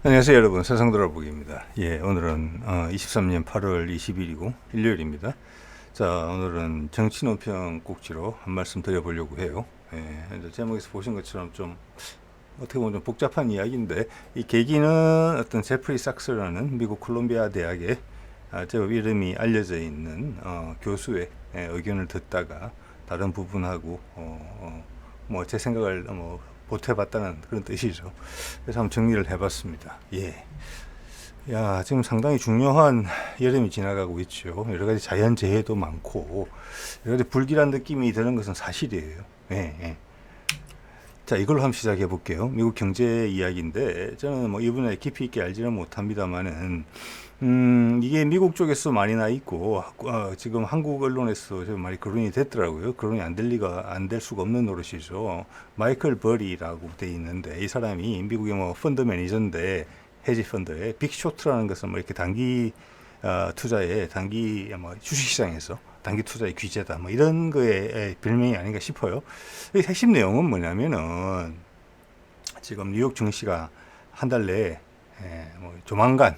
안녕하세요 여러분, 세상돌아보기입니다. 오늘은 23년 8월 20일이고 일요일입니다. 자, 오늘은 정치논평 꼭지로 한 말씀 드려보려고 해요. 제목에서 보신 것처럼 좀 어떻게 보면 좀 복잡한 이야기인데, 이 계기는 어떤 제프리 삭스라는 미국 콜롬비아 대학의 제법 이름이 알려져 있는 교수의 의견을 듣다가 다른 부분하고 뭐 제 생각을 보태봤다는 그런 뜻이죠. 그래서 한번 정리를 해봤습니다. 지금 상당히 중요한 여름이 지나가고 있죠. 여러 가지 자연재해도 많고 여러 가지 불길한 느낌이 드는 것은 사실이에요. 자, 이걸로 한번 시작해 볼게요. 미국 경제 이야기인데, 저는 뭐 이 분야에 깊이 있게 알지는 못합니다만은 이게 미국 쪽에서 많이 나 있고 지금 한국 언론에서 좀 많이 거론이 됐더라고요. 거론이 안 될 수가 없는 노릇이죠. 마이클 버리라고 돼 있는데, 이 사람이 미국의 뭐 펀드 매니저인데, 헤지 펀드에 빅쇼트라는 것은 뭐 이렇게 단기 투자에 주식시장에서 단기 투자의 귀재다 뭐 이런 거에 별명이 아닌가 싶어요. 핵심 내용은 뭐냐면은, 지금 뉴욕 증시가 한 달 내에 조만간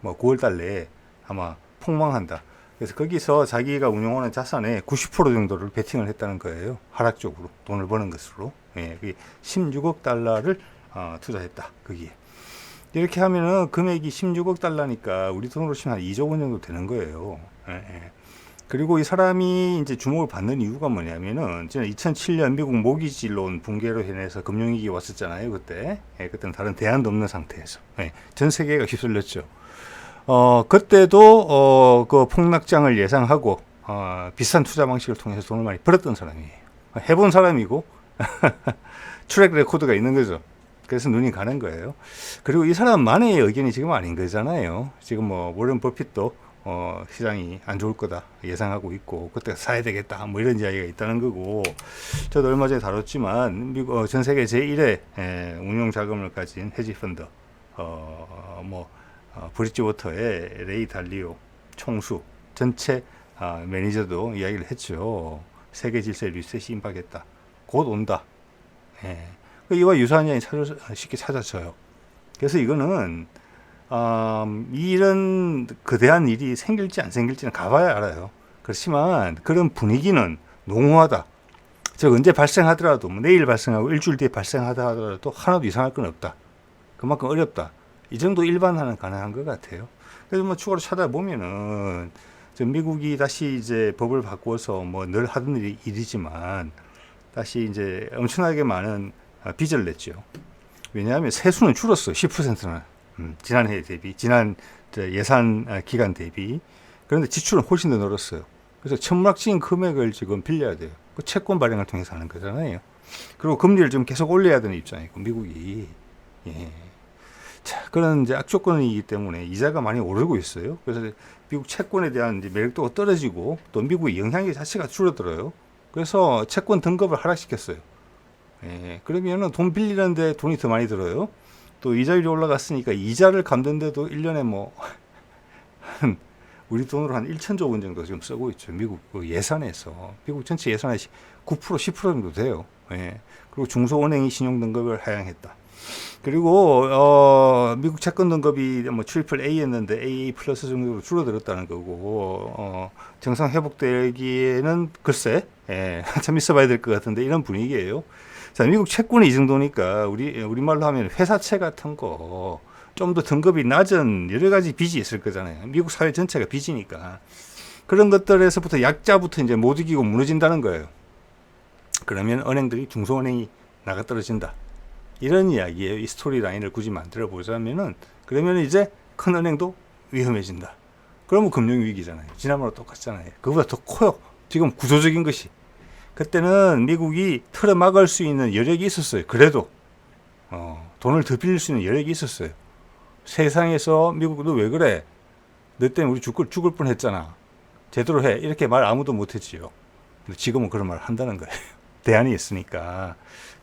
9월 달 내에 아마 폭망한다. 그래서 거기서 자기가 운용하는 자산의 90% 정도를 베팅을 했다는 거예요. 하락적으로 돈을 버는 것으로. 그게 16억 달러를 투자했다. 거기에. 이렇게 하면은 금액이 16억 달러니까 우리 돈으로 치면 한 2조 원 정도 되는 거예요. 그리고 이 사람이 이제 주목을 받는 이유가 뭐냐면은, 지난 2007년 미국 모기지론 붕괴로 인해서 금융위기 왔었잖아요. 그때는 다른 대안도 없는 상태에서 전 세계가 휩쓸렸죠. 그때도 그 폭락장을 예상하고 비싼 투자 방식을 통해서 돈을 많이 벌었던 사람이에요. 해본 사람이고 트랙 레코드가 있는 거죠. 그래서 눈이 가는 거예요. 그리고 이 사람만의 의견이 지금 아닌 거잖아요. 지금 뭐 워런 버핏도 시장이 안 좋을 거다 예상하고 있고, 그때 사야 되겠다 뭐 이런 이야기가 있다는 거고, 저도 얼마 전에 다뤘지만 미국 전 세계 제1의 운용 자금을 가진 헤지 펀드 브릿지워터의 레이 달리오 총수 전체 매니저도 이야기를 했죠. 세계 질서의 리셋이 임박했다. 곧 온다. 이와 유사한 이야기 쉽게 찾아져요. 그래서 이거는 이런 거대한 일이 생길지 안 생길지는 가봐야 알아요. 그렇지만 그런 분위기는 농후하다. 즉 언제 발생하더라도 내일 발생하고 일주일 뒤에 발생하더라도 하나도 이상할 건 없다. 그만큼 어렵다. 이 정도 일반화는 가능한 것 같아요. 그래서 추가로 찾아보면은 미국이 다시 이제 법을 바꾸어서 늘 하던 일이지만 다시 이제 엄청나게 많은 빚을 냈죠. 왜냐하면 세수는 줄었어요. 10%나. 지난해 대비, 지난 예산 기간 대비. 그런데 지출은 훨씬 더 늘었어요. 그래서 천문학적인 금액을 지금 빌려야 돼요. 그 채권 발행을 통해서 하는 거잖아요. 그리고 금리를 좀 계속 올려야 되는 입장이고, 미국이. 자, 그런 이제 악조건이기 때문에 이자가 많이 오르고 있어요. 그래서 미국 채권에 대한 이제 매력도가 떨어지고, 또 미국의 영향력 자체가 줄어들어요. 그래서 채권 등급을 하락시켰어요. 그러면은 돈 빌리는데 돈이 더 많이 들어요. 또 이자율이 올라갔으니까 이자를 갚는데도 1년에 우리 돈으로 한 1천조 원 정도 지금 쓰고 있죠. 미국 예산에서. 미국 전체 예산의 9% 10% 정도 돼요. 그리고 중소은행이 신용등급을 하향했다. 그리고 미국 채권 등급이 트리플 A였는데 AA 플러스 정도로 줄어들었다는 거고, 정상 회복되기에는 글쎄 한참 있어봐야 될 것 같은데, 이런 분위기예요. 자, 미국 채권이 이 정도니까 우리말로 하면 회사채 같은 거 좀 더 등급이 낮은 여러 가지 빚이 있을 거잖아요. 미국 사회 전체가 빚이니까 그런 것들에서부터 약자부터 이제 못 이기고 무너진다는 거예요. 그러면 은행들이 중소은행이 나가 떨어진다. 이런 이야기예요. 이 스토리 라인을 굳이 만들어 보자면은, 그러면 이제 큰 은행도 위험해진다. 그러면 금융위기잖아요. 지난번과 똑같잖아요. 그보다 더 커요. 지금 구조적인 것이. 그때는 미국이 틀어막을 수 있는 여력이 있었어요. 그래도 돈을 더 빌릴 수 있는 여력이 있었어요. 세상에서 미국도 왜 그래? 너 때문에 우리 죽을 뻔했잖아. 제대로 해. 이렇게 말 아무도 못했지요. 근데 지금은 그런 말을 한다는 거예요. 대안이 있으니까.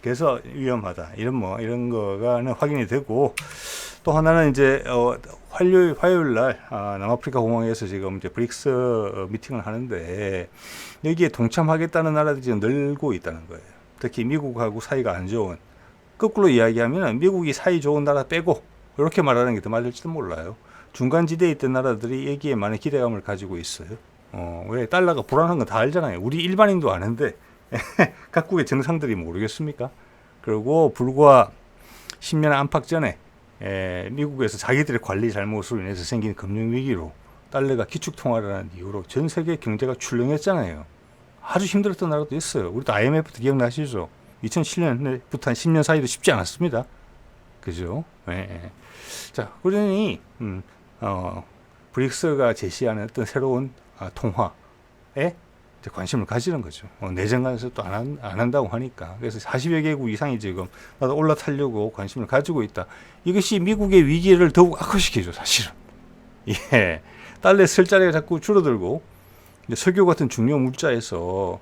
그래서 위험하다. 이런 거가 확인이 되고, 또 하나는 이제 화요일 날 남아프리카 공항에서 지금 이제 브릭스 미팅을 하는데, 여기에 동참하겠다는 나라들이 지금 늘고 있다는 거예요. 특히 미국하고 사이가 안 좋은, 거꾸로 이야기하면 미국이 사이 좋은 나라 빼고 이렇게 말하는 게 더 맞을지도 몰라요. 중간 지대에 있던 나라들이 여기에 많은 기대감을 가지고 있어요. 왜 달러가 불안한 건 다 알잖아요. 우리 일반인도 아는데 각국의 정상들이 모르겠습니까? 그리고 불과 10년 안팎 전에 미국에서 자기들의 관리 잘못으로 인해서 생긴 금융위기로 달러가 기축통화라는 이유로 전 세계 경제가 출렁했잖아요. 아주 힘들었던 나라도 있어요. 우리도 IMF도 기억나시죠? 2007년부터 한 10년 사이도 쉽지 않았습니다. 그죠? 예. 자, 그러니 브릭스가 제시하는 어떤 새로운 통화에 관심을 가지는 거죠. 내정 간섭도 안 한다고 하니까. 그래서 40여 개국 이상이 지금 나도 올라타려고 관심을 가지고 있다. 이것이 미국의 위기를 더욱 악화시키죠, 사실은. 예. 달러의 쓸 자리가 자꾸 줄어들고, 이제 석유 같은 중요 물자에서,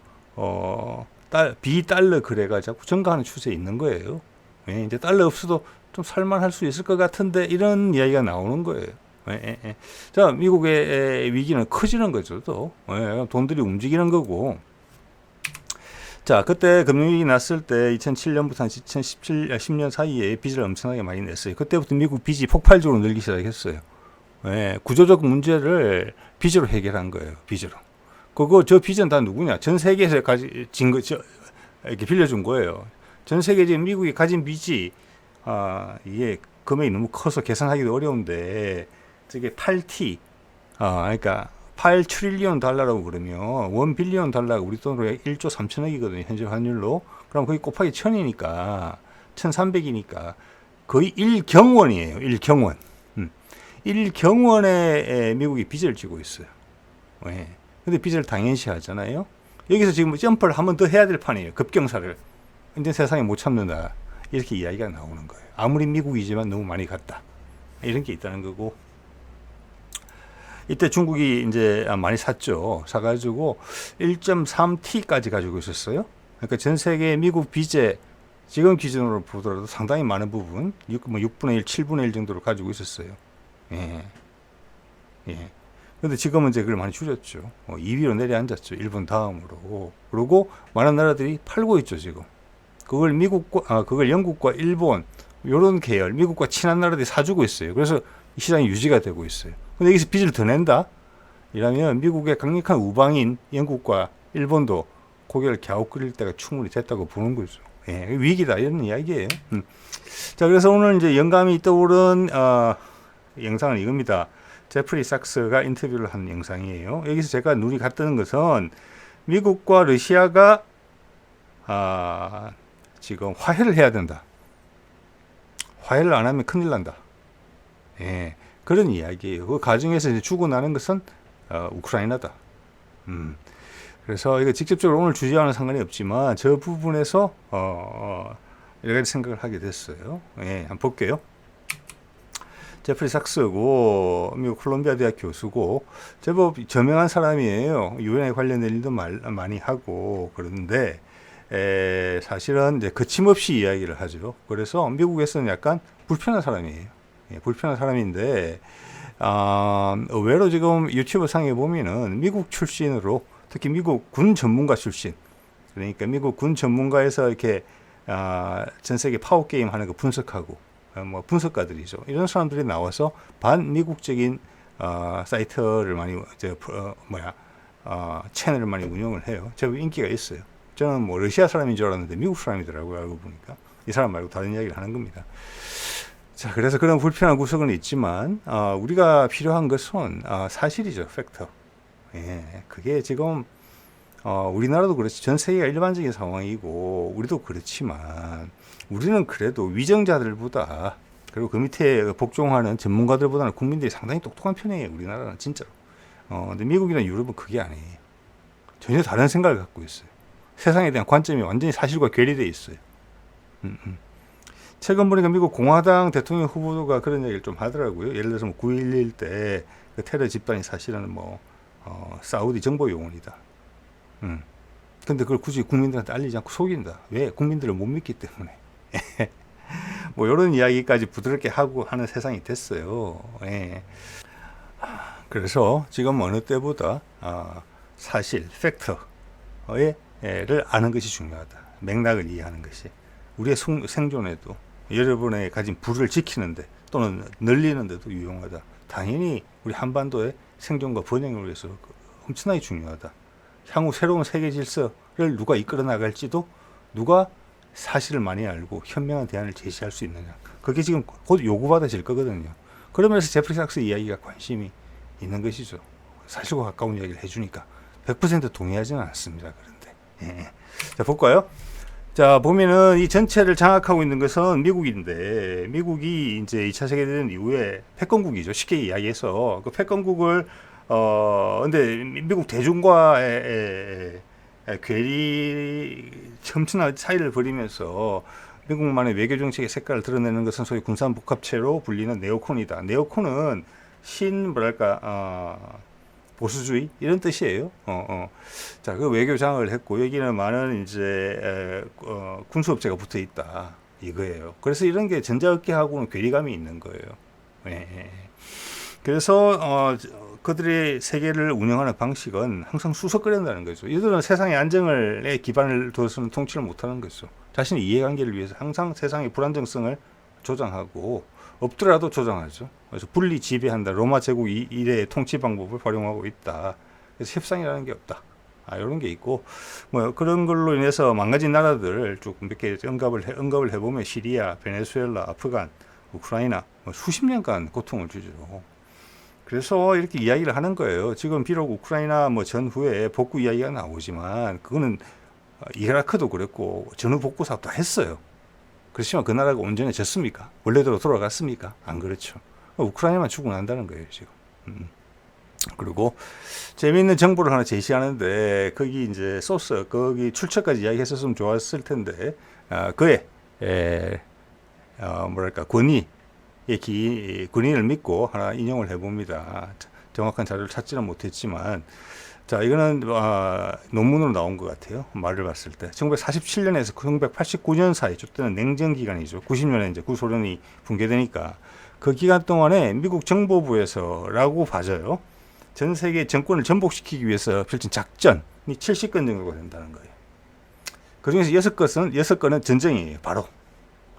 비달러 거래가 자꾸 증가하는 추세에 있는 거예요. 예. 이제 달러 없어도 좀 살만할 수 있을 것 같은데, 이런 이야기가 나오는 거예요. 예. 자, 미국의 위기는 커지는 거죠, 또. 예. 돈들이 움직이는 거고. 자, 그때 금융위기 났을 때 2007년부터 한 2010년 사이에 빚을 엄청나게 많이 냈어요. 그때부터 미국 빚이 폭발적으로 늘기 시작했어요. 예. 구조적 문제를 빚으로 해결한 거예요, 빚으로. 저 빚은 다 누구냐? 전 세계에서 이렇게 빌려준 거예요. 전 세계 지금 미국이 가진 빚이, 이게 금액이 너무 커서 계산하기도 어려운데, 저게 8T, 그러니까 8트릴리언 달러라고 그러면 1빌리언 달러가 우리 돈으로 1조 3천억이거든요. 현재 환율로. 그럼 거기 곱하기 1000이니까 1300이니까 거의 1경원이에요. 1경원. 1경원에 미국이 빚을 지고 있어요. 왜? 근데 빚을 당연시 하잖아요. 여기서 지금 점프를 한 번 더 해야 될 판이에요. 급경사를. 근데 세상에 못 참는다. 이렇게 이야기가 나오는 거예요. 아무리 미국이지만 너무 많이 갔다. 이런 게 있다는 거고. 이때 중국이 이제 많이 샀죠. 사가지고 1.3T까지 가지고 있었어요. 그러니까 전 세계 미국 빚의 지금 기준으로 보더라도 상당히 많은 부분, 6분의 1, 7분의 1 정도로 가지고 있었어요. 예. 근데 지금은 이제 그걸 많이 줄였죠. 2위로 내려앉았죠. 일본 다음으로. 그리고 많은 나라들이 팔고 있죠, 지금. 그걸 영국과 일본, 요런 계열, 미국과 친한 나라들이 사주고 있어요. 그래서 이 시장이 유지가 되고 있어요. 근데 여기서 빚을 더 낸다? 이러면 미국의 강력한 우방인 영국과 일본도 고개를 갸웃거릴 때가 충분히 됐다고 보는 거죠. 예, 위기다, 이런 이야기예요. 자, 그래서 오늘 이제 영감이 떠오른, 영상은 이겁니다. 제프리 삭스가 인터뷰를 한 영상이에요. 여기서 제가 눈이 갔던 것은 미국과 러시아가, 지금 화해를 해야 된다. 화해를 안 하면 큰일 난다. 예, 그런 이야기예요. 그 과정에서 이제 죽어나는 것은 우크라이나다. 그래서 이거 직접적으로 오늘 주제와는 상관이 없지만 저 부분에서 여러 가지 생각을 하게 됐어요. 예, 한번 볼게요. 제프리 삭스고 미국 콜롬비아 대학 교수고 제법 저명한 사람이에요. 유엔에 관련된 일도 많이 하고 그런데 사실은 이제 거침없이 이야기를 하죠. 그래서 미국에서는 약간 불편한 사람이에요. 예, 불편한 사람인데 의외로 지금 유튜브 상에 보면은 미국 출신으로 특히 미국 군 전문가 출신, 그러니까 미국 군 전문가에서 이렇게 전 세계 파워 게임 하는 거 분석하고 분석가들이죠. 이런 사람들이 나와서 반미국적인 사이트를 많이 채널을 많이 운영을 해요. 제법 인기가 있어요. 저는 뭐 러시아 사람인 줄 알았는데 미국 사람이더라고요. 알고 보니까 이 사람 말고 다른 이야기를 하는 겁니다. 자, 그래서 그런 불편한 구석은 있지만 우리가 필요한 것은 사실이죠. 팩터. 예, 그게 지금 우리나라도 그렇지 전 세계가 일반적인 상황이고 우리도 그렇지만 우리는 그래도 위정자들보다 그리고 그 밑에 복종하는 전문가들보다는 국민들이 상당히 똑똑한 편이에요. 우리나라는 진짜로. 근데 미국이나 유럽은 그게 아니에요. 전혀 다른 생각을 갖고 있어요. 세상에 대한 관점이 완전히 사실과 괴리되어 있어요. 최근 보니까 미국 공화당 대통령 후보가 그런 얘기를 좀 하더라고요. 예를 들어서 9.11 때 그 테러 집단이 사실은 사우디 정보 요원이다. 근데 그걸 굳이 국민들한테 알리지 않고 속인다. 왜? 국민들을 못 믿기 때문에. 뭐 이런 이야기까지 부드럽게 하고 하는 세상이 됐어요. 예. 그래서 지금 어느 때보다 사실, 팩터를 아는 것이 중요하다. 맥락을 이해하는 것이. 우리의 생존에도 여러분의 가진 부를 지키는데 또는 늘리는 데도 유용하다. 당연히 우리 한반도의 생존과 번영을 위해서 엄청나게 중요하다. 향후 새로운 세계 질서를 누가 이끌어 나갈지도 누가 사실을 많이 알고 현명한 대안을 제시할 수 있느냐. 그게 지금 곧 요구받아질 거거든요. 그러면서 제프리 삭스 이야기가 관심이 있는 것이죠. 사실과 가까운 이야기를 해주니까 100% 동의하지는 않습니다. 그런데 자 볼까요? 자 보면은 이 전체를 장악하고 있는 것은 미국인데 미국이 이제 2차 세계대전 이후에 패권국이죠. 쉽게 이야기해서 그 패권국을 근데 미국 대중과의 괴리 엄청난 차이를 벌이면서 미국만의 외교 정책의 색깔을 드러내는 것은 소위 군산복합체로 불리는 네오콘이다. 네오콘은 보수주의 이런 뜻이에요. 자, 그 외교장을 했고 여기는 많은 이제 군수업체가 붙어 있다 이거예요. 그래서 이런 게 전자업계하고는 괴리감이 있는 거예요. 예. 그래서 그들의 세계를 운영하는 방식은 항상 수석거린다는 거죠. 이들은 세상의 안정에 기반을 둬서는 통치를 못하는 거죠. 자신의 이해관계를 위해서 항상 세상의 불안정성을 조장하고 없더라도 조장하죠. 그래서 분리 지배한다. 로마 제국 이래의 통치 방법을 활용하고 있다. 그래서 협상이라는 게 없다. 이런 게 있고 뭐 그런 걸로 인해서 망가진 나라들 쭉 몇 개 언급을 해보면 시리아, 베네수엘라, 아프간, 우크라이나 수십 년간 고통을 주죠. 그래서 이렇게 이야기를 하는 거예요. 지금 비록 우크라이나 전후에 복구 이야기가 나오지만 그거는 이라크도 그랬고 전후 복구 사업 다 했어요. 그렇지만 그 나라가 온전히 졌습니까? 원래대로 돌아갔습니까? 안 그렇죠. 우크라이나만 죽어난다는 거예요, 지금. 그리고 재미있는 정보를 하나 제시하는데 거기 이제 소스, 거기 출처까지 이야기했었으면 좋았을 텐데 그의 군인을 믿고 하나 인용을 해봅니다. 정확한 자료를 찾지는 못했지만 자 이거는 논문으로 나온 것 같아요. 말을 봤을 때 1947년에서 1989년 사이 쫓기는 냉전 기간이죠. 90년에 이제 구소련이 붕괴되니까 그 기간 동안에 미국 정보부에서라고 봐져요. 전 세계 정권을 전복시키기 위해서 펼친 작전이 70건 정도가 된다는 거예요. 그 중에서 6건은 전쟁이에요. 바로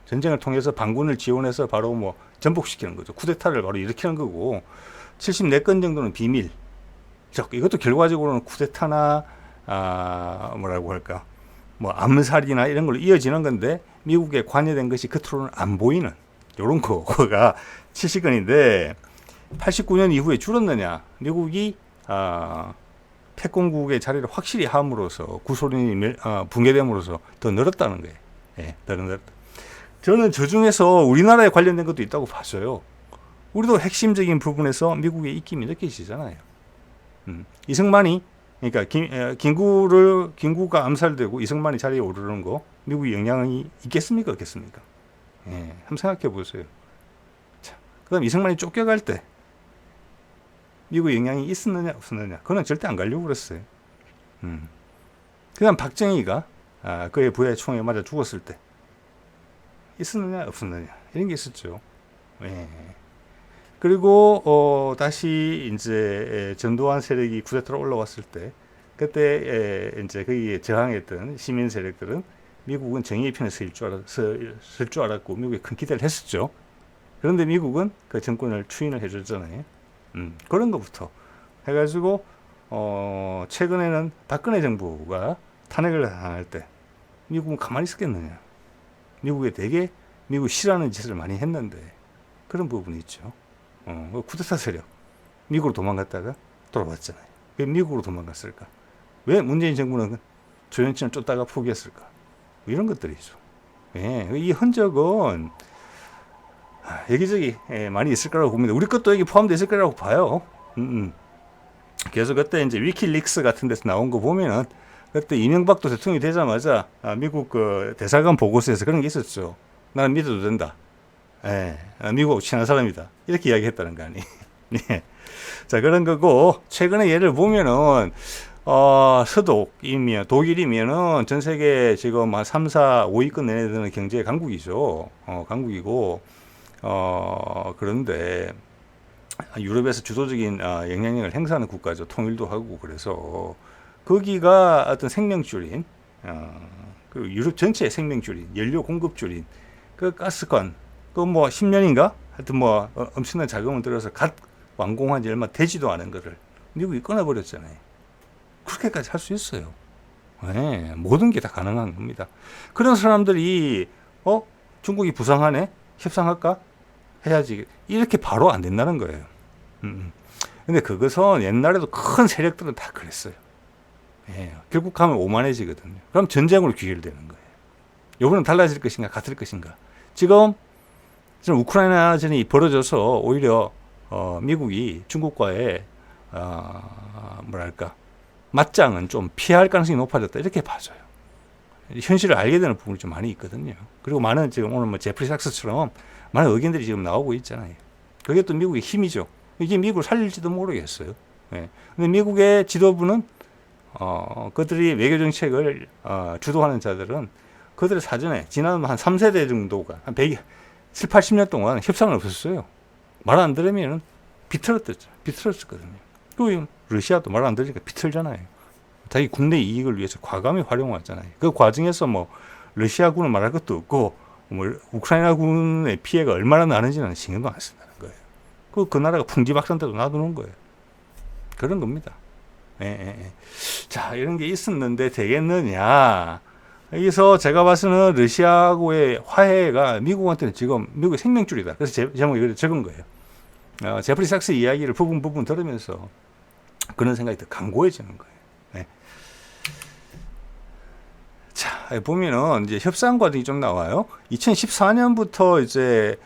전쟁을 통해서 반군을 지원해서 바로 전복시키는 거죠. 쿠데타를 바로 일으키는 거고 74건 정도는 비밀. 이것도 결과적으로는 쿠데타나 암살이나 이런 걸로 이어지는 건데 미국에 관여된 것이 겉으로는 안 보이는 이런 거가 70건인데 89년 이후에 줄었느냐? 미국이 패권국의 자리를 확실히 함으로써 구소련이 붕괴됨으로써 더 늘었다는 거예요. 예, 더 늘었다. 저는 저 중에서 우리나라에 관련된 것도 있다고 봤어요. 우리도 핵심적인 부분에서 미국의 입김이 느껴지잖아요. 이승만이 그러니까 김구가 암살되고 이승만이 자리에 오르는 거 미국의 영향이 있겠습니까, 없겠습니까? 예, 한번 생각해 보세요. 자, 그다음 이승만이 쫓겨갈 때 미국의 영향이 있었느냐 없었느냐? 그건 절대 안 가려고 그랬어요. 그다음 박정희가 그의 부하의 총에 맞아 죽었을 때 있었느냐 없었느냐 이런 게 있었죠. 예. 그리고 다시 이제 전두환 세력이 쿠데타로 올라왔을 때 그때 이제 거기에 저항했던 시민 세력들은 미국은 정의의 편에 설 줄 알았고 미국에 큰 기대를 했었죠. 그런데 미국은 그 정권을 추인을 해줬잖아요. 그런 것부터 해가지고 최근에는 박근혜 정부가 탄핵을 당할 때 미국은 가만히 있었겠느냐. 미국에 되게 미국 싫어하는 짓을 많이 했는데 그런 부분이 있죠. 쿠데타 세력 미국으로 도망갔다가 돌아왔잖아요. 왜 미국으로 도망갔을까? 왜 문재인 정부는 조현진을 쫓다가 포기했을까? 이런 것들이죠. 예, 이 흔적은 여기저기 많이 있을 거라고 봅니다. 우리 것도 여기 포함되어 있을 거라고 봐요. 그래서 그때 이제 위키릭스 같은 데서 나온 거 보면은 그때 이명박도 대통령이 되자마자 미국 그 대사관 보고서에서 그런 게 있었죠. 나는 믿어도 된다. 예, 미국하고 친한 사람이다. 이렇게 이야기했다는 거 아니에요. 예. 자, 그런 거고, 최근에 예를 보면은, 독일이면은 전 세계 지금 한 3, 4, 5위권 내내 드는 경제 강국이죠. 강국이고, 그런데 유럽에서 주도적인 영향력을 행사하는 국가죠. 통일도 하고, 그래서 거기가 어떤 생명줄인, 그 유럽 전체의 생명줄인, 연료 공급줄인, 그 가스관, 그 10년인가? 하여튼 뭐 엄청난 자금을 들여서 갓 완공한 지 얼마 되지도 않은 거를 미국이 끊어버렸잖아요. 그렇게까지 할 수 있어요. 네, 모든 게 다 가능한 겁니다. 그런 사람들이 중국이 부상하네? 협상할까? 해야지. 이렇게 바로 안 된다는 거예요. 근데 그것은 옛날에도 큰 세력들은 다 그랬어요. 예, 결국 가면 오만해지거든요. 그럼 전쟁으로 귀결되는 거예요. 이번엔 달라질 것인가 같을 것인가. 지금 우크라이나전이 벌어져서 오히려 미국이 중국과의 뭐랄까 맞짱은 좀 피할 가능성이 높아졌다 이렇게 봐줘요. 현실을 알게 되는 부분이 좀 많이 있거든요. 그리고 많은 지금 오늘 뭐 제프리 삭스처럼 많은 의견들이 지금 나오고 있잖아요. 그게 또 미국의 힘이죠. 이게 미국을 살릴지도 모르겠어요. 예. 근데 미국의 지도부는 그들이 외교 정책을 주도하는 자들은 그들의 사전에 지난 한 3세대 정도가 한 7, 80년 동안 협상은 없었어요. 말 안 들으면 비틀었거든요. 또 러시아도 말 안 들으니까 비틀잖아요. 자기 국내 이익을 위해서 과감히 활용했잖아요. 그 과정에서 뭐 러시아군을 말할 것도 없고 뭐 우크라이나군의 피해가 얼마나 나는지는 신경도 안 쓴다는 거예요. 그 나라가 풍지박산대로 놔두는 거예요. 그런 겁니다. 예. 자, 이런 게 있었는데 되겠느냐. 여기서 제가 봐서는 러시아하고의 화해가 미국한테는 지금 미국의 생명줄이다. 그래서 제목에 이렇게 적은 거예요. 제프리 삭스 이야기를 부분 들으면서 그런 생각이 더 강고해지는 거예요. 네. 자, 보면은 이제 협상 과정이 좀 나와요. 2014년부터 이제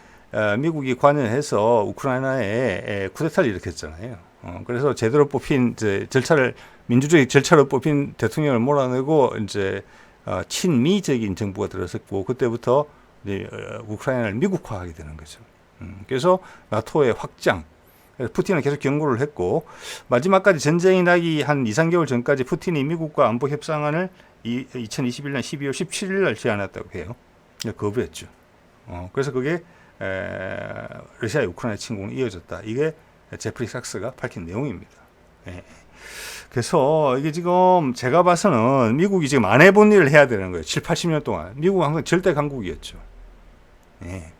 미국이 관여해서 우크라이나에 쿠데타를 일으켰잖아요. 그래서 제대로 뽑힌 이제 민주주의 절차로 뽑힌 대통령을 몰아내고 이제 친미적인 정부가 들어섰고 그때부터 이제 우크라이나를 미국화하게 되는 거죠. 그래서 나토의 확장. 푸틴은 계속 경고를 했고 마지막까지 전쟁이 나기 한 2, 3개월 전까지 푸틴이 미국과 안보 협상안을 2021년 12월 17일 날 제안했다고 해요. 거부했죠. 그래서 그게 러시아의 우크라이나 침공이 이어졌다. 이게 제프리 삭스가 밝힌 내용입니다. 예. 그래서 이게 지금 제가 봐서는 미국이 지금 안 해본 일을 해야 되는 거예요. 7, 80년 동안. 미국은 항상 절대 강국이었죠. 예.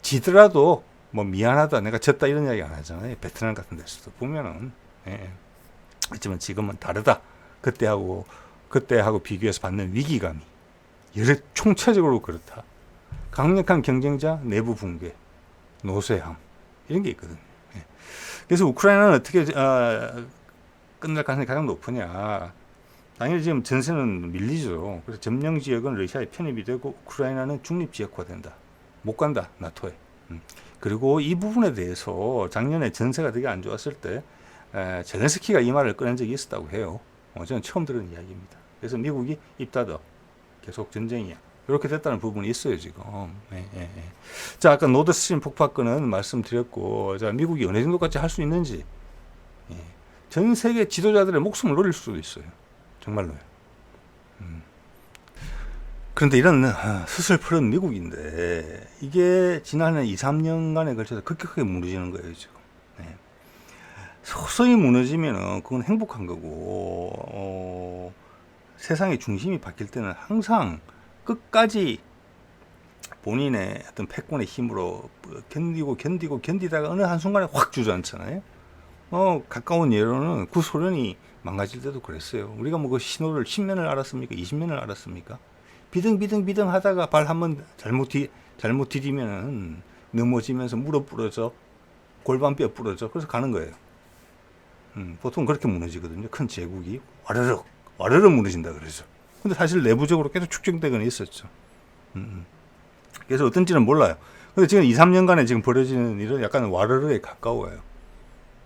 지더라도 뭐 미안하다 내가 졌다 이런 이야기 안 하잖아요. 베트남 같은 데서도 보면은. 예. 하지만 지금은 다르다. 그때하고 비교해서 받는 위기감이 총체적으로 그렇다. 강력한 경쟁자, 내부 붕괴, 노쇠함 이런 게 있거든요. 예. 그래서 우크라이나는 어떻게 끝날 가능성이 가장 높으냐. 당연히 지금 전세는 밀리죠. 그래서 점령 지역은 러시아에 편입이 되고 우크라이나는 중립 지역화된다. 못 간다. 나토에. 그리고 이 부분에 대해서 작년에 전세가 되게 안 좋았을 때 젤렌스키가 이 말을 꺼낸 적이 있었다고 해요. 저는 처음 들은 이야기입니다. 그래서 미국이 입 닫아. 계속 전쟁이야. 이렇게 됐다는 부분이 있어요, 지금. 예. 자, 아까 노드스트림 폭파건은 말씀드렸고, 자, 미국이 어느 정도까지 할 수 있는지. 예. 전 세계 지도자들의 목숨을 노릴 수도 있어요. 정말로요. 그런데 이런 수술풀은 미국인데, 이게 지난 2, 3년간에 걸쳐서 급격하게 무너지는 거예요, 지금. 예. 서서히 무너지면은 그건 행복한 거고, 세상의 중심이 바뀔 때는 항상 끝까지 본인의 어떤 패권의 힘으로 견디다가 어느 한순간에 확 주저앉잖아요. 가까운 예로는 구소련이 망가질 때도 그랬어요. 우리가 뭐 그 신호를 10년을 알았습니까? 20년을 알았습니까? 비등 하다가 발 한번 잘못 디디면은 넘어지면서 무릎 부러져, 골반뼈 부러져. 그래서 가는 거예요. 보통 그렇게 무너지거든요. 큰 제국이 와르르 무너진다 그러죠. 근데 사실 내부적으로 계속 축적되거나 있었죠. 그래서 어떤지는 몰라요. 근데 지금 2, 3년간에 지금 벌어지는 일은 약간 와르르에 가까워요.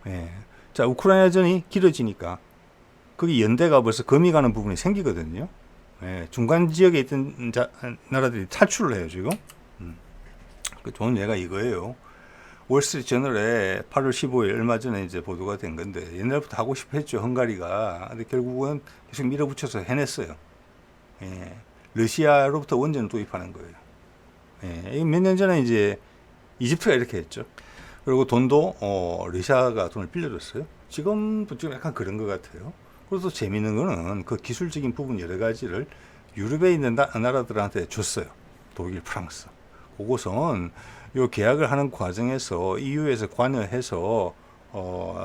예. 자, 우크라이나전이 길어지니까 거기 연대가 벌써 금이 가는 부분이 생기거든요. 예. 중간 지역에 있던 나라들이 탈출을 해요, 지금. 그 좋은 예가 이거예요. 월스트리트 저널에 8월 15일 얼마 전에 이제 보도가 된 건데 옛날부터 하고 싶어 했죠, 헝가리가. 근데 결국은 계속 밀어붙여서 해냈어요. 예. 러시아로부터 원전을 도입하는 거예요. 예. 몇 년 전에 이제 이집트가 이렇게 했죠. 그리고 돈도 러시아가 돈을 빌려줬어요. 지금도 좀 약간 그런 것 같아요. 그래서 재미있는 거는 그 기술적인 부분 여러 가지를 유럽에 있는 나라들한테 줬어요. 독일, 프랑스. 그곳은 요 계약을 하는 과정에서 EU에서 관여해서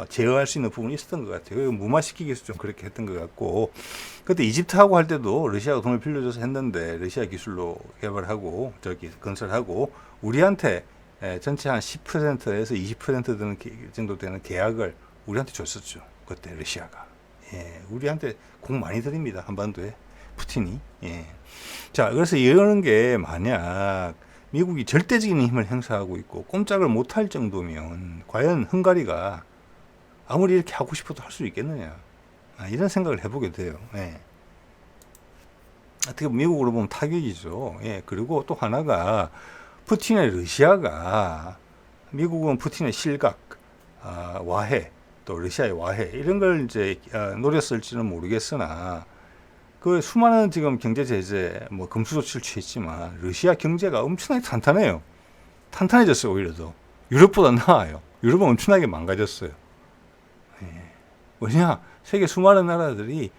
제어할 수 있는 부분이 있었던 것 같아요. 무마시키기 위해서 좀 그렇게 했던 것 같고, 그때 이집트하고 할 때도 러시아가 돈을 빌려줘서 했는데 러시아 기술로 개발하고 저기 건설하고 우리한테 전체 한 10%에서 20% 되는 정도 되는 계약을 우리한테 줬었죠. 그때 러시아가. 예, 우리한테 공 많이 들입니다. 한반도에 푸틴이. 예. 자, 그래서 이런 게 만약 미국이 절대적인 힘을 행사하고 있고 꼼짝을 못할 정도면 과연 헝가리가 아무리 이렇게 하고 싶어도 할 수 있겠느냐, 이런 생각을 해보게 돼요. 예. 어떻게 미국으로 보면 타격이죠. 예. 그리고 또 하나가 푸틴의 러시아가, 미국은 푸틴의 실각, 와해, 또 러시아의 와해 이런 걸 이제 노렸을지는 모르겠으나 그 수많은 지금 경제 제재, 뭐 금수 조치를 취했지만 러시아 경제가 엄청나게 탄탄해요. 탄탄해졌어요. 오히려 더 유럽보다 나아요. 유럽은 엄청나게 망가졌어요. 예. 왜냐? 세계 수많은 나라들이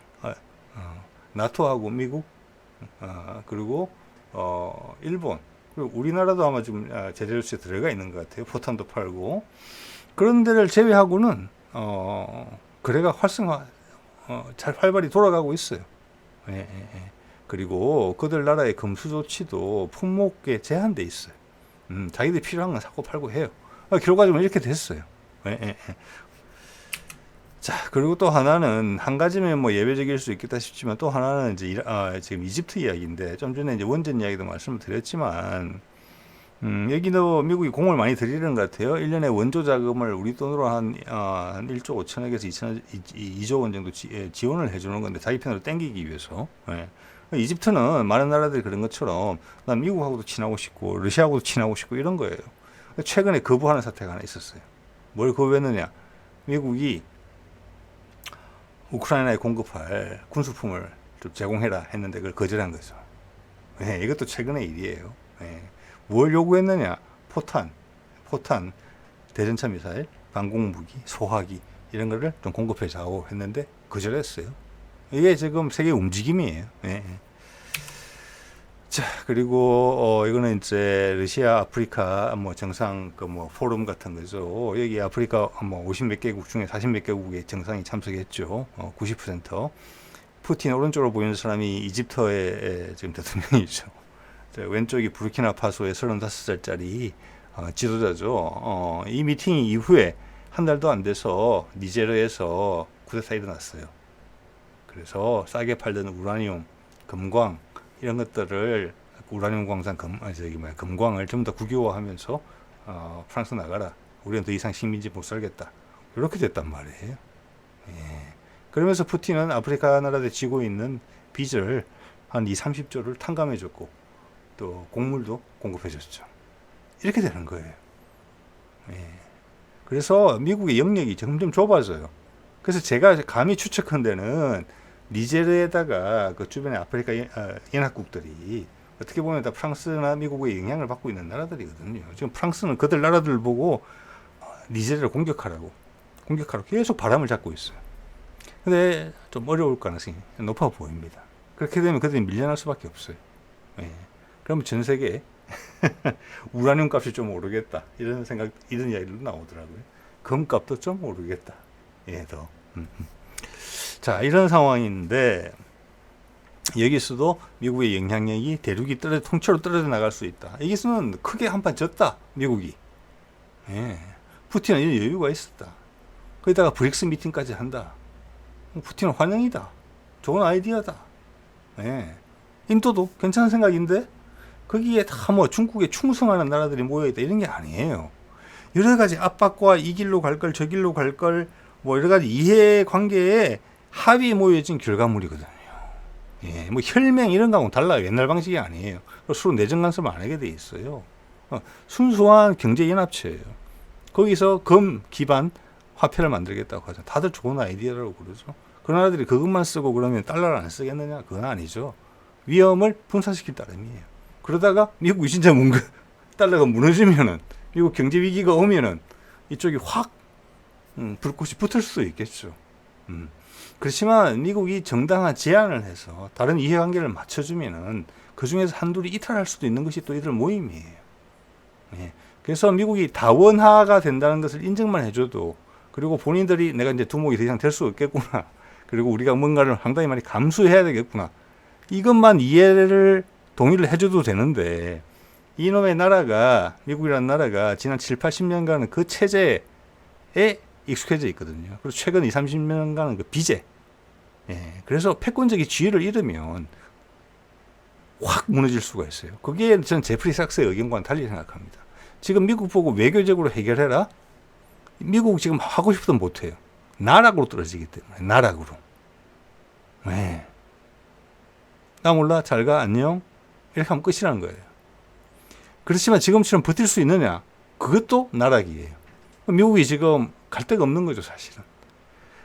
나토하고 미국, 그리고 일본, 그리고 우리나라도 아마 지금 제재 조치에 들어가 있는 것 같아요. 포탄도 팔고 그런 데를 제외하고는 거래가 잘 활발히 돌아가고 있어요. 예, 예, 예. 그리고 그들 나라의 금수 조치도 품목에 제한돼 있어요. 자기들이 필요한 건 사고 팔고 해요. 결과적으로 이렇게 됐어요. 예, 예, 예. 자, 그리고 또 하나는 한 가지면 뭐 예외적일 수 있겠다 싶지만 또 하나는 이제 지금 이집트 이야기인데 좀 전에 이제 원전 이야기도 말씀을 드렸지만 여기도 미국이 공을 많이 들이는 것 같아요. 1년에 원조 자금을 우리 돈으로 한 1조 5천억에서 2조 원 정도 지원을 해주는 건데 자기 편으로 땡기기 위해서. 예. 이집트는 많은 나라들이 그런 것처럼 난 미국하고도 친하고 싶고 러시아하고도 친하고 싶고 이런 거예요. 최근에 거부하는 사태가 하나 있었어요. 뭘 거부했느냐? 미국이 우크라이나에 공급할 군수품을 좀 제공해라 했는데 그걸 거절한 거죠. 예, 이것도 최근의 일이에요. 예. 뭘 요구했느냐? 포탄, 대전차 미사일, 방공무기, 소화기 이런 거를 좀 공급해 자고 했는데 거절했어요. 이게 지금 세계 움직임이에요. 예. 자, 그리고 이거는 이제 러시아 아프리카 뭐 정상 뭐 포럼 같은 거죠. 여기 아프리카 뭐 50 몇 개국 중에 40 몇 개국의 정상이 참석했죠. 90%. 푸틴 오른쪽으로 보이는 사람이 이집트의 지금 대통령이죠. 왼쪽이 부르키나파소의 35살짜리 지도자죠. 이 미팅 이후에 한 달도 안 돼서 니제르에서 쿠데타 일어났어요. 그래서 싸게 팔던 우라늄, 금광 이런 것들을 우라늄 광산 금광을 좀 더 국유화하면서 프랑스 나가라. 우리는 더 이상 식민지 못 살겠다. 이렇게 됐단 말이에요. 예. 그러면서 푸틴은 아프리카 나라에 쥐고 있는 빚을 한 30조를 탕감해줬고 또 곡물도 공급해줬죠. 이렇게 되는 거예요. 예. 그래서 미국의 영역이 점점 좁아져요. 그래서 제가 감히 추측한 데는 니제르에다가 그 주변의 아프리카 연합국들이 어떻게 보면 다 프랑스나 미국의 영향을 받고 있는 나라들이거든요. 지금 프랑스는 그들 나라들 보고 니제르를 공격하라고 계속 바람을 잡고 있어요. 근데 좀 어려울 가능성이 높아 보입니다. 그렇게 되면 그들이 밀려날 수밖에 없어요. 예. 그러면 전 세계에 우라늄 값이 좀 오르겠다. 이런 이야기도 나오더라고요. 금값도 좀 오르겠다. 예, 더. 자, 이런 상황인데 여기서도 미국의 영향력이 대륙이 통째로 떨어져 나갈 수 있다. 여기서는 크게 한판 졌다. 미국이. 예. 푸틴은 이런 여유가 있었다. 거기다가 브릭스 미팅까지 한다. 푸틴은 환영이다. 좋은 아이디어다. 예. 인도도 괜찮은 생각인데 거기에 다 뭐 중국에 충성하는 나라들이 모여있다 이런 게 아니에요. 여러 가지 압박과 이 길로 갈 걸 저 길로 갈 걸 뭐 여러 가지 이해 관계에 합의에 모여진 결과물이거든요. 예, 뭐 혈맹 이런 거하고는 달라요. 옛날 방식이 아니에요. 서로 내정 간섭을 안 하게 돼 있어요. 순수한 경제 연합체예요. 거기서 금 기반 화폐를 만들겠다고 하죠. 다들 좋은 아이디어라고 그러죠. 그 나라들이 그것만 쓰고 그러면 달러를 안 쓰겠느냐? 그건 아니죠. 위험을 분산시킬 따름이에요. 그러다가 미국이 진짜 뭔가 달러가 무너지면은 미국 경제 위기가 오면은 이쪽이 확 불꽃이 붙을 수도 있겠죠. 그렇지만 미국이 정당한 제안을 해서 다른 이해관계를 맞춰주면은 그 중에서 한둘이 이탈할 수도 있는 것이 또 이들 모임이에요. 예. 그래서 미국이 다원화가 된다는 것을 인정만 해줘도, 그리고 본인들이 내가 이제 두목이 더 이상 될 수 없겠구나, 그리고 우리가 뭔가를 상당히 많이 감수해야 되겠구나, 이것만 이해를 동의를 해줘도 되는데, 이놈의 나라가, 미국이라는 나라가 지난 7, 80년간은 그 체제에 익숙해져 있거든요. 그리고 최근 20, 30년간은 그 비제. 예, 그래서 패권적인 지위를 잃으면 확 무너질 수가 있어요. 그게 전 제프리 삭스의 의견과는 달리 생각합니다. 지금 미국 보고 외교적으로 해결해라? 미국 지금 하고 싶어도 못해요. 나락으로 떨어지기 때문에. 나락으로. 네. 나 몰라, 잘가, 안녕, 이렇게 하면 끝이라는 거예요. 그렇지만 지금처럼 버틸 수 있느냐? 그것도 나락이에요. 미국이 지금 갈 데가 없는 거죠, 사실은.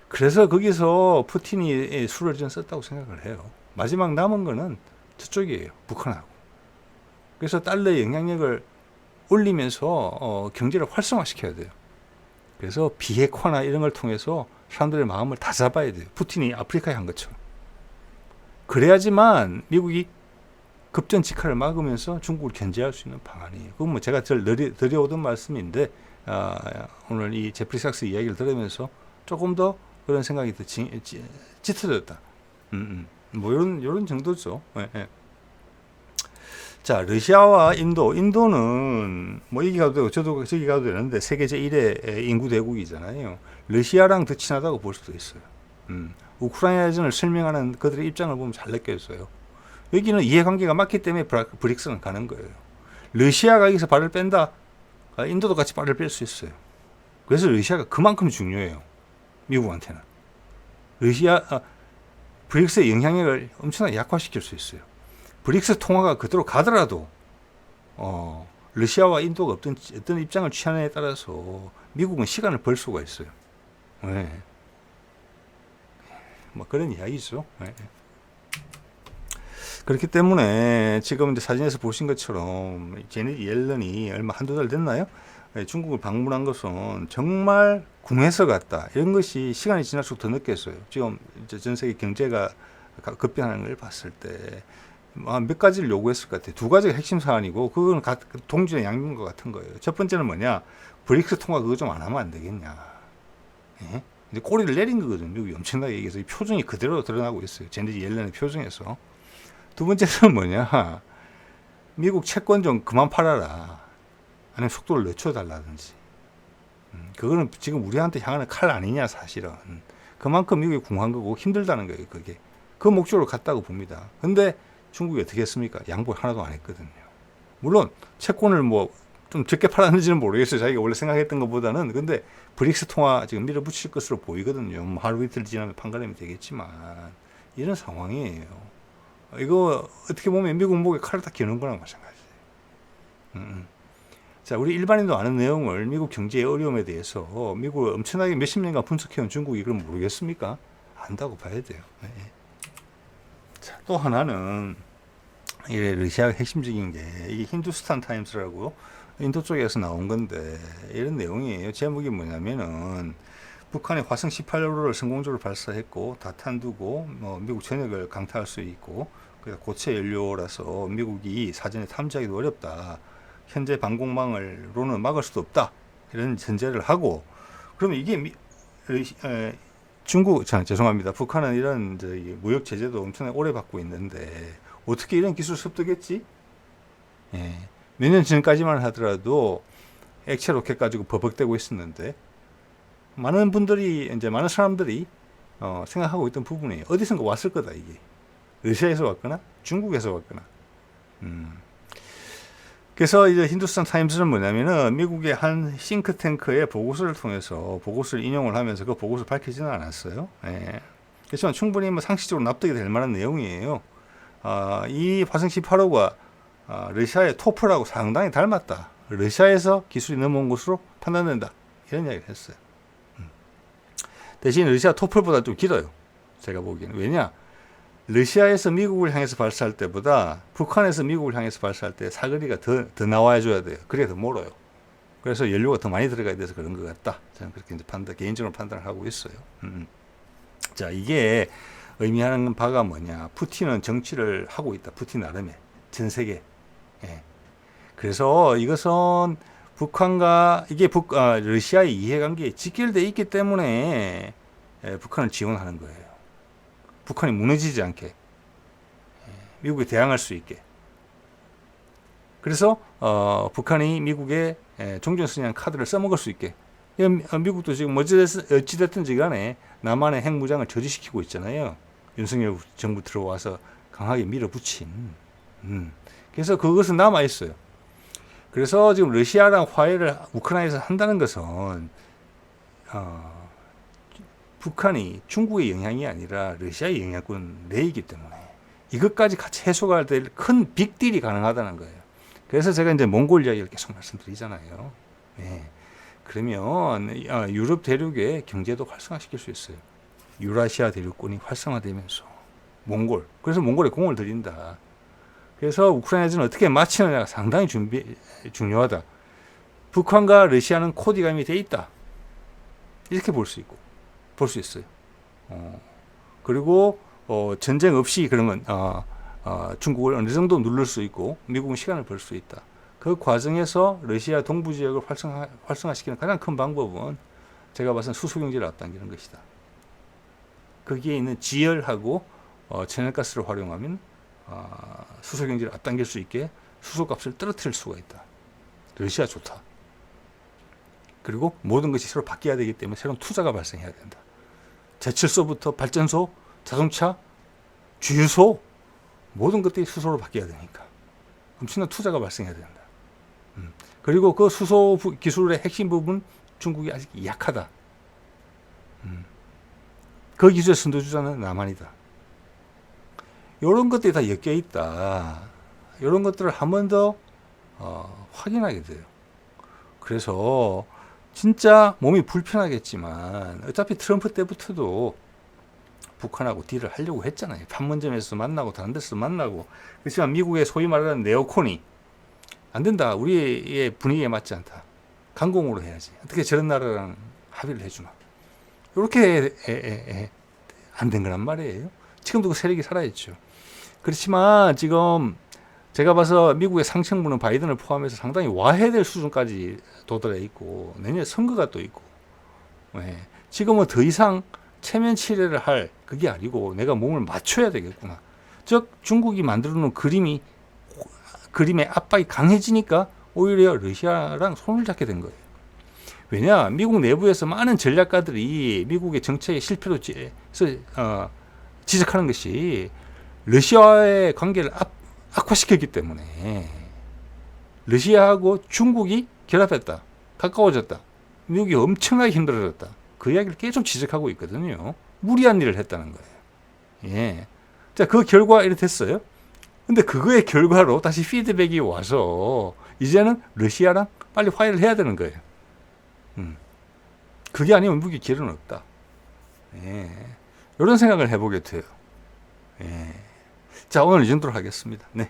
그래서 거기서 푸틴이 수를 좀 썼다고 생각을 해요. 마지막 남은 거는 저쪽이에요, 북한하고. 그래서 달러의 영향력을 올리면서 경제를 활성화시켜야 돼요. 그래서 비핵화나 이런 걸 통해서 사람들의 마음을 다 잡아야 돼요. 푸틴이 아프리카에 한 것처럼. 그래야지만 미국이 급전 직하를 막으면서 중국을 견제할 수 있는 방안이에요. 그건 뭐 제가 드려오던 말씀인데, 오늘 이 제프리 삭스 이야기를 들으면서 조금 더 그런 생각이 더 짙어졌다. 뭐 이런 정도죠. 예, 예. 자, 러시아와 인도는 뭐 여기 가도 되고 저기 가도 되는데 세계 제1의 인구 대국이잖아요. 러시아랑 더 친하다고 볼 수도 있어요. 우크라이나 전을 설명하는 그들의 입장을 보면 잘 느껴져요. 여기는 이해관계가 맞기 때문에 브릭스는 가는 거예요. 러시아가 여기서 발을 뺀다, 인도도 같이 발을 뺄 수 있어요. 그래서 러시아가 그만큼 중요해요, 미국한테는. 브릭스의 영향력을 엄청나게 약화시킬 수 있어요. 브릭스 통화가 그대로 가더라도 러시아와 인도가 어떤 입장을 취하느냐에 따라서 미국은 시간을 벌 수가 있어요. 네. 뭐 그런 이야기죠. 네. 그렇기 때문에 지금 이제 사진에서 보신 것처럼 제네디 옐런이 얼마 한두 달 됐나요? 중국을 방문한 것은 정말 궁에서 갔다, 이런 것이 시간이 지날수록 더 느꼈어요. 지금 이제 전 세계 경제가 급변하는 걸 봤을 때 몇 가지를 요구했을 것 같아요. 두 가지가 핵심 사안이고, 그건 동전의 양면인 것 같은 거예요. 첫 번째는 뭐냐, 브릭스 통화 그거 좀 안 하면 안 되겠냐. 예? 이제 꼬리를 내린 거거든요. 미국이 엄청나게 얘기해서 이 표정이 그대로 드러나고 있어요. 제네디 옐런의 표정에서. 두 번째는 뭐냐, 미국 채권 좀 그만 팔아라, 아니면 속도를 늦춰달라든지. 그거는 지금 우리한테 향하는 칼 아니냐, 사실은. 그만큼 미국이 궁한 거고 힘들다는 거예요, 그게. 그 목적으로 갔다고 봅니다. 근데 중국이 어떻게 했습니까? 양보 하나도 안 했거든요. 물론 채권을 뭐 좀 적게 팔았는지는 모르겠어요. 자기가 원래 생각했던 것보다는. 근데 브릭스 통화 지금 밀어붙일 것으로 보이거든요. 뭐 하루 이틀 지나면 판가름이 되겠지만 이런 상황이에요. 이거 어떻게 보면 미국 목에 칼을 딱 겨눈 거랑 마찬가지예요. 자, 우리 일반인도 아는 내용을, 미국 경제의 어려움에 대해서 미국을 엄청나게 몇십 년간 분석해온 중국이 그럼 모르겠습니까? 안다고 봐야 돼요. 네. 자, 또 하나는 이게 러시아의 핵심적인 게, 이게 힌두스탄 타임스라고 인도 쪽에서 나온 건데, 이런 내용이에요. 제목이 뭐냐면은 북한이 화성 18호를 성공적으로 발사했고 다탄 두고 미국 전역을 강타할 수 있고, 고체 연료라서 미국이 사전에 탐지하기도 어렵다, 현재 방공망으로는 막을 수도 없다, 이런 전제를 하고, 그러면 이게 죄송합니다. 북한은 이런 무역 제재도 엄청나게 오래 받고 있는데 어떻게 이런 기술 습득했지? 예. 몇 년 전까지만 하더라도 액체 로켓 가지고 버벅대고 있었는데, 많은 사람들이 생각하고 있던 부분이 어디선가 왔을 거다, 이게. 러시아에서 왔거나 중국에서 왔거나. 그래서 이제 힌두스탄 타임스는 뭐냐면은 미국의 한 싱크탱크의 보고서를 통해서 보고서를 인용을 하면서 그 보고서 밝히지는 않았어요. 예. 그렇지만 충분히 뭐 상식적으로 납득이 될 만한 내용이에요. 이 화성 18호가 러시아의 토플하고 상당히 닮았다, 러시아에서 기술이 넘어온 것으로 판단된다, 이런 이야기를 했어요. 대신 러시아 토플보다 좀 길어요, 제가 보기에는. 왜냐, 러시아에서 미국을 향해서 발사할 때보다 북한에서 미국을 향해서 발사할 때 사거리가 더 나와줘야 돼요. 그래야 더 멀어요. 그래서 연료가 더 많이 들어가야 돼서 그런 것 같다, 저는 그렇게 이제 개인적으로 판단을 하고 있어요. 자, 이게 의미하는 바가 뭐냐, 푸틴은 정치를 하고 있다, 푸틴 나름의 전 세계. 예. 그래서 이것은 북한과 러시아의 이해관계에 직결되어 있기 때문에 북한을 지원하는 거예요. 북한이 무너지지 않게, 미국에 대항할 수 있게. 그래서 북한이 미국의 종전선언 카드를 써먹을 수 있게. 미국도 지금 어찌됐든지 간에 남한의 핵무장을 저지시키고 있잖아요. 윤석열 정부 들어와서 강하게 밀어붙인. 그래서 그것은 남아있어요. 그래서 지금 러시아랑 화해를 우크라이나에서 한다는 것은 북한이 중국의 영향이 아니라 러시아의 영향권 내이기 때문에 이것까지 같이 해소가 될 큰 빅딜이 가능하다는 거예요. 그래서 제가 이제 몽골 이야기를 계속 말씀드리잖아요. 네. 그러면 유럽 대륙의 경제도 활성화시킬 수 있어요. 유라시아 대륙권이 활성화되면서 몽골. 그래서 몽골에 공을 들인다. 그래서 우크라이나전을 어떻게 마치느냐가 상당히 중요하다. 북한과 러시아는 코디감이 돼 있다. 이렇게 볼 수 있어요. 그리고 전쟁 없이 그러면 중국을 어느 정도 누를 수 있고 미국은 시간을 벌 수 있다. 그 과정에서 러시아 동부 지역을 활성화시키는 가장 큰 방법은 제가 봐서는 수소경제를 앞당기는 것이다. 거기에 있는 지열하고 천연가스를 활용하면 수소경제를 앞당길 수 있게 수소값을 떨어뜨릴 수가 있다. 러시아 좋다. 그리고 모든 것이 새로 바뀌어야 되기 때문에 새로운 투자가 발생해야 된다. 제철소부터 발전소, 자동차, 주유소 모든 것들이 수소로 바뀌어야 되니까 엄청난 투자가 발생해야 된다. 그리고 그 수소 기술의 핵심 부분 중국이 아직 약하다. 그 기술의 선두주자는 남한이다. 이런 것들이 다 엮여 있다. 이런 것들을 한 번 더 확인하게 돼요. 그래서 진짜 몸이 불편하겠지만 어차피 트럼프 때부터도 북한하고 딜을 하려고 했잖아요. 판문점에서 만나고 다른 데서 만나고. 그렇지만 미국의 소위 말하는 네오콘이 안 된다. 우리의 분위기에 맞지 않다. 강공으로 해야지. 어떻게 저런 나라랑 합의를 해주나. 이렇게 안 된 거란 말이에요. 지금도 그 세력이 살아있죠. 그렇지만 지금 제가 봐서 미국의 상층부는 바이든을 포함해서 상당히 와해될 수준까지 도달해 있고 내년에 선거가 또 있고 지금은 더 이상 체면 치레를 할 그게 아니고 내가 몸을 맞춰야 되겠구나. 즉 중국이 만들어놓은 그림의 압박이 강해지니까 오히려 러시아랑 손을 잡게 된 거예요. 왜냐? 미국 내부에서 많은 전략가들이 미국의 정책의 실패로 지적하는 것이 러시아와의 관계를 악화시켰기 때문에 러시아하고 중국이 결합했다. 가까워졌다. 미국이 엄청나게 힘들어졌다. 그 이야기를 계속 지적하고 있거든요. 무리한 일을 했다는 거예요. 예. 자, 그 결과 이렇게 됐어요. 근데 그거의 결과로 다시 피드백이 와서 이제는 러시아랑 빨리 화해를 해야 되는 거예요. 그게 아니면 무기 길은 없다. 예. 이런 생각을 해보게 돼요. 예. 자, 오늘 이 정도로 하겠습니다. 네.